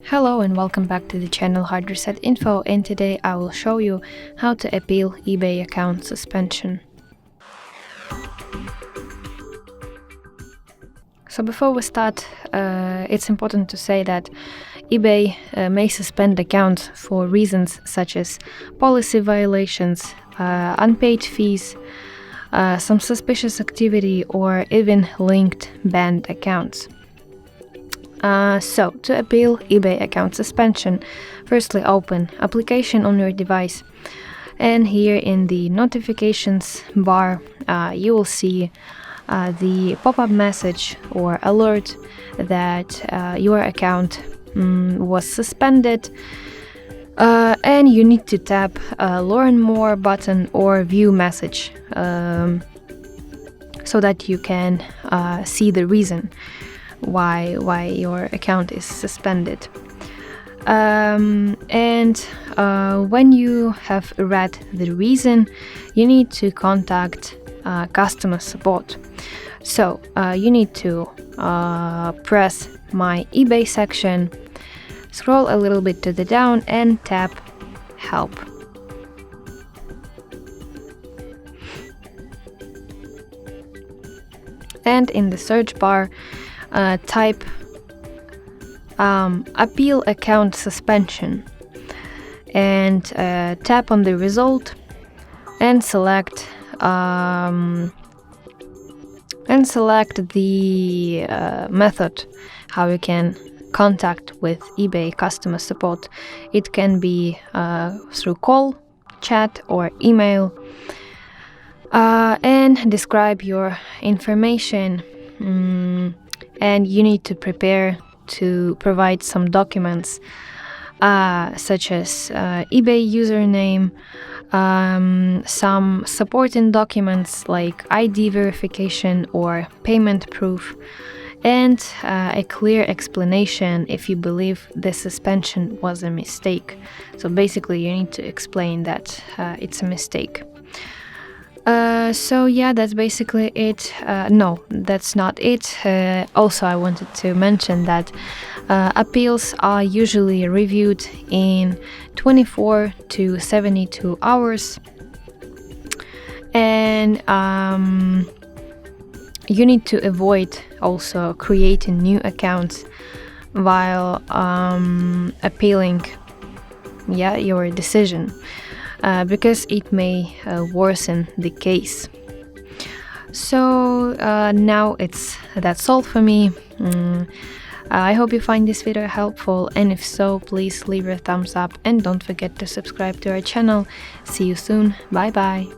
Hello and welcome back to the channel HardReset.Info, and today I will show you how to appeal eBay account suspension. So before we start, it's important to say that eBay may suspend accounts for reasons such as policy violations, unpaid fees, some suspicious activity, or even linked banned accounts. So, to appeal eBay account suspension, firstly open application on your device, and here in the notifications bar you will see the pop-up message or alert that your account was suspended, and you need to tap Learn More button or View Message so that you can see the reason why your account is suspended. And when you have read the reason, you need to contact customer support. So you need to press My eBay section, scroll a little bit to the down and tap Help. And in the search bar, type Appeal Account Suspension and tap on the result and select the method how you can contact with eBay customer support. It can be through call, chat, or email, and describe your information. And you need to prepare to provide some documents such as eBay username, some supporting documents like ID verification or payment proof, and a clear explanation if you believe the suspension was a mistake. So basically you need to explain that it's a mistake. So yeah, that's basically it. No, that's not it. Also, I wanted to mention that appeals are usually reviewed in 24 to 72 hours. And you need to avoid also creating new accounts while appealing your decision. Because it may worsen the case. So now that's all for me. I hope you find this video helpful, and if so, please leave a thumbs up and don't forget to subscribe to our channel. See you soon. Bye bye.